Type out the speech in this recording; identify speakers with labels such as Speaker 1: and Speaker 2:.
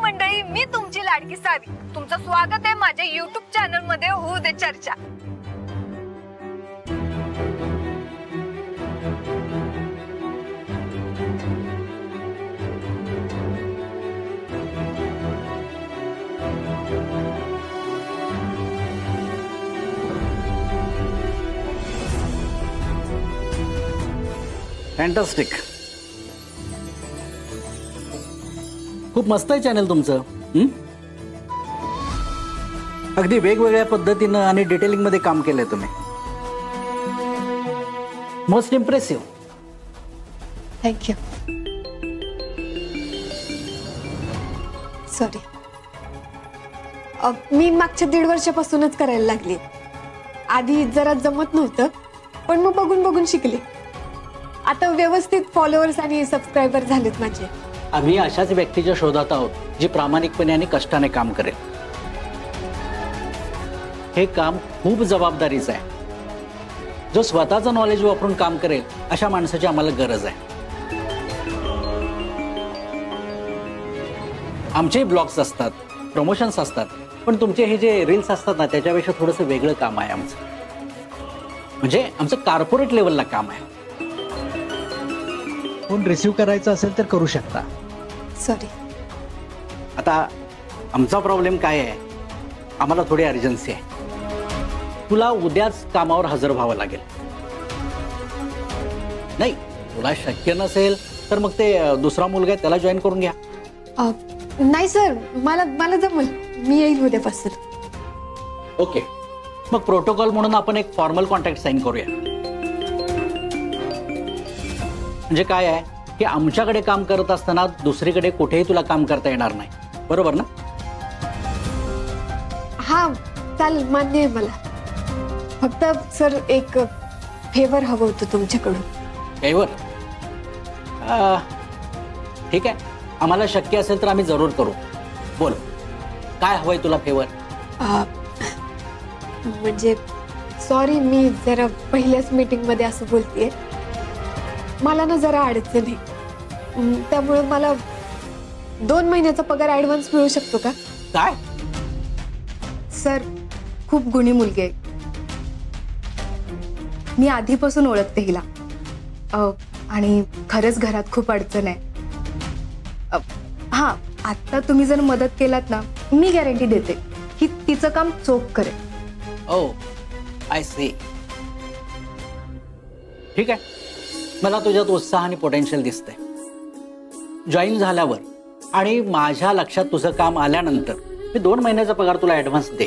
Speaker 1: मंडळी, मी तुमची लाडकी सावी. तुमचं स्वागत आहे माझ्या YouTube चॅनल मध्ये होऊ दे चर्चा.
Speaker 2: फॅन्टास्टिक. खूप मस्त आहे चॅनल तुमचं. अगदी वेगवेगळ्या पद्धतीनं आणि डिटेलिंग मध्ये काम केलंय तुम्ही. Most impressive.
Speaker 3: थँक्यू. सॉरी, मी मागच्या 1.5 वर्षापासूनच करायला लागली. आधी जरा जमत नव्हतं, पण मग बघून बघून शिकले. आता व्यवस्थित फॉलोअर्स आणि सबस्क्रायबर झालेत माझे.
Speaker 2: आम्ही अशाच व्यक्तीच्या शोधात आहोत जी प्रामाणिकपणे आणि कष्टाने काम करेल. हे काम खूप जबाबदारीचं आहे. जो स्वतःचं नॉलेज वापरून काम करेल अशा माणसाची आम्हाला गरज आहे. आमचेही ब्लॉग्स असतात, प्रमोशन्स असतात, पण तुमचे हे जे रील्स असतात ना त्याच्यापेक्षा थोडंसं वेगळं काम आहे आमचं. म्हणजे आमचं कॉर्पोरेट लेवलला काम आहे.
Speaker 4: फोन रिसीव्ह करायचा असेल तर करू शकता.
Speaker 3: सॉरी.
Speaker 2: आता आमचा प्रॉब्लेम काय आहे, आम्हाला थोडी अर्जन्सी आहे. तुला उद्याच कामावर हजर व्हावं लागेल. नाही तुला शक्य नसेल तर मग ते दुसरा मुलगा आहे त्याला जॉईन करून घ्या.
Speaker 3: नाही सर, मला जमल. मी येईल उद्यापासून.
Speaker 2: ओके, मग प्रोटोकॉल म्हणून आपण एक फॉर्मल कॉन्ट्रॅक्ट साईन करूया. म्हणजे काय आहे की आमच्याकडे काम करत असताना दुसरीकडे कुठेही तुला काम करता येणार नाही. बरोबर ना?
Speaker 3: हा चालेल, मान्य आहे मला. फक्त सर एक फेवर हवं होतं तुमच्याकडून.
Speaker 2: फेवर? ठीक आहे, आम्हाला शक्य असेल तर आम्ही जरूर करू. बोल, काय हवंय तुला फेवर?
Speaker 3: म्हणजे सॉरी, मी जरा पहिल्याच मीटिंग मध्ये असं बोलतेय. मला ना जरा अडचण आहे, त्यामुळे मला 2 महिन्याचा पगार ऍडव्हान्स मिळू शकतो का?
Speaker 2: काय?
Speaker 5: सर, खूप गुणी मुलगी आहे. मी आधीपासून ओळखते हिला. आणि खरंच घरात खूप अडचण आहे. हां, आता तुम्ही जर मदत केलात ना, मी गॅरंटी देते की तिचं काम चोख करेल.
Speaker 2: ओ, आय सी. ठीक आहे, मला तुझ्यात उत्साह आणि पोटेन्शियल दिसतंय. जॉईन झाल्यावर आणि माझ्या लक्षात तुझं काम आल्यानंतर मी 2 महिन्याचा पगार तुला ऍडव्हान्स दे.